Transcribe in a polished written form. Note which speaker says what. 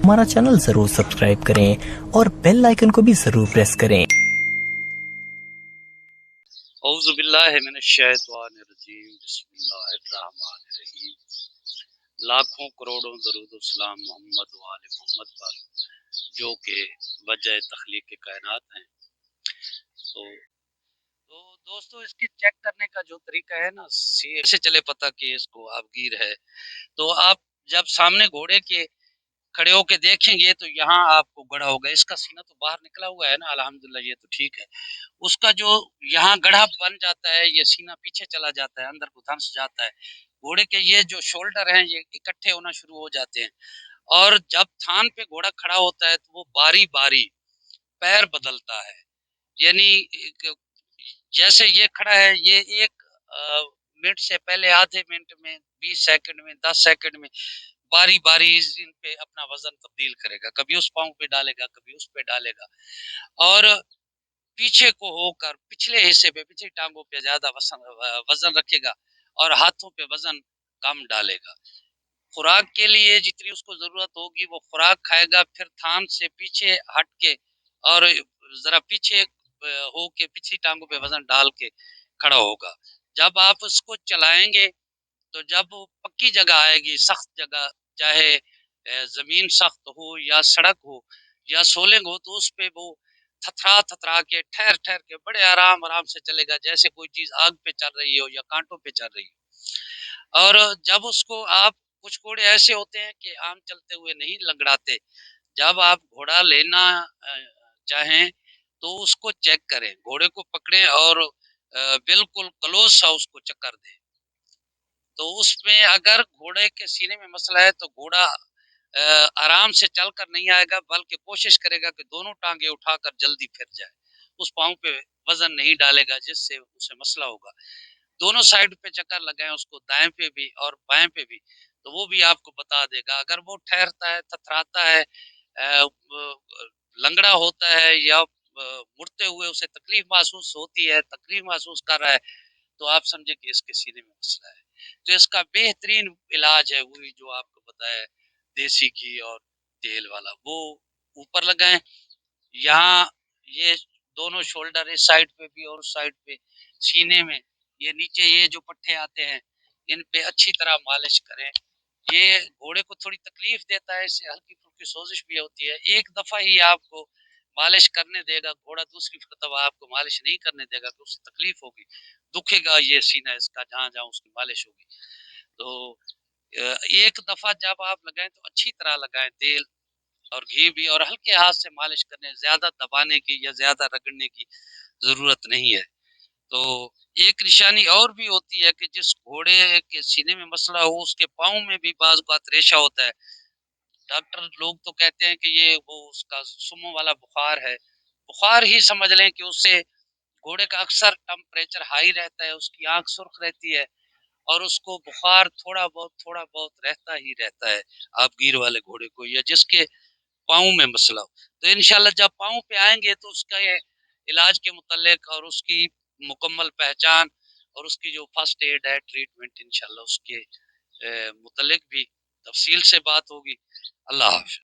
Speaker 1: हमारा चैनल जरूर सब्सक्राइब करें और बेल आइकन को भी जरूर प्रेस करें।
Speaker 2: औज़ु बिल्लाहि मिनश्शैतानिर्रजीम, बिस्मिल्लाहिर्रहमानिर्रहीम। लाखों करोड़ों दरूद सलाम मोहम्मद व आले मोहम्मद पर, जो कि वजह तख्लीक कायनात हैं। तो दोस्तों, इसकी चेक करने का जो तरीका है ना, से चले पता कि इसको आबगीर है। तो आप जब सामने घोड़े के खड़े होके देखेंगे तो यहाँ आपको गड़ा होगा। इसका सीना तो बाहर निकला हुआ है ना, अल्हम्दुलिल्लाह, ये तो ठीक है। उसका जो यहाँ गड्ढा बन जाता है, ये सीना पीछे चला जाता है, अंदर को धंस जाता है। घोड़े के ये जो शोल्डर हैं, ये इकट्ठे होना शुरू हो जाते हैं। और जब थान पे घोड़ा खड़ा होता है तो वो बारी बारी पैर बदलता है। यानी जैसे ये खड़ा है, ये एक मिनट से पहले आधे मिनट में, 20 सेकंड में, 10 सेकंड में बारी बारी इन पे अपना वजन तब्दील करेगा। कभी उस पाँव पे डालेगा, कभी उस पे डालेगा, और पीछे को होकर पिछले हिस्से पे, पिछली टांगों पे ज्यादा वजन रखेगा और हाथों पे वजन कम डालेगा। खुराक के लिए जितनी उसको जरूरत होगी वो खुराक खाएगा, फिर थान से पीछे हट के और जरा पीछे हो के पिछली टांगों पे वजन डाल के खड़ा होगा। जब आप उसको चलाएंगे तो जब वो पक्की जगह आएगी, सख्त जगह, चाहे जमीन सख्त हो या सड़क हो या सोलिंग हो, तो उस पे वो थथरा थथरा के, ठहर ठहर के, बड़े आराम आराम से चलेगा, जैसे कोई चीज आग पे चल रही हो या कांटों पे चल रही हो। और जब उसको आप, कुछ घोड़े ऐसे होते हैं कि आम चलते हुए नहीं लंगड़ाते। जब आप घोड़ा लेना चाहें तो उसको चेक करें, घोड़े को पकड़ें और बिल्कुल क्लोज सा उसको चक्कर दें। तो उसमें अगर घोड़े के सीने में मसला है तो घोड़ा आराम से चलकर नहीं आएगा, बल्कि कोशिश करेगा कि दोनों टांगे उठाकर जल्दी फिर जाए। उस पाँव पे वजन नहीं डालेगा, जिससे उसे मसला होगा। दोनों साइड पे चक्कर लगाएं उसको, दाएं पे भी और बाएं पे भी, तो वो भी आपको बता देगा। अगर वो ठहरता है, थथराता है, लंगड़ा होता है, या मुड़ते हुए उसे तकलीफ महसूस होती है, तकलीफ महसूस कर रहा है, तो आप समझे कि इसके सीने में मसला है। तो इसका बेहतरीन इलाज है वही जो आपको बताया, देसी घी और तेल वाला, वो ऊपर लगाएं। यहाँ ये दोनों शोल्डर, इस साइड पे भी और उस साइड पे, सीने में, ये नीचे ये जो पट्टे आते हैं, इन पे अच्छी तरह मालिश करें। ये घोड़े को थोड़ी तकलीफ देता है, इससे हल्की फुल्की सोजिश भी होती है। एक दफा ही आपको मालिश करने देगा घोड़ा, दूसरी मरतबा आपको मालिश नहीं करने देगा, तो उससे तकलीफ होगी, दुखेगा ये सीना इसका, जहाँ जहाँ उसकी मालिश होगी। तो एक दफा जब आप लगाएं तो अच्छी तरह लगाएं, तेल और घी भी, और हल्के हाथ से मालिश करने, ज्यादा दबाने की या ज्यादा रगड़ने की जरूरत नहीं है। तो एक निशानी और भी होती है कि जिस घोड़े के सीने में मसला हो, उसके पाँव में भी बाज़ औक़ात रेशा होता है। डॉक्टर लोग तो कहते हैं कि ये वो उसका सुमो वाला बुखार है। बुखार ही समझ लें कि उससे, घोड़े का अक्सर टेम्परेचर हाई रहता है, उसकी आंख सुर्ख रहती है, और उसको बुखार थोड़ा बहुत रहता ही रहता है। आप गिर वाले घोड़े को, या जिसके पाँव में मसला हो, तो इंशाल्लाह जब पाँव पे आएंगे तो उसका ये इलाज के मुतल्लिक और उसकी मुकम्मल पहचान और उसकी जो फर्स्ट एड है, ट्रीटमेंट, इंशाल्लाह उसके मुतल्लिक भी तफसील से बात होगी। अल्लाह हाफ़िज़।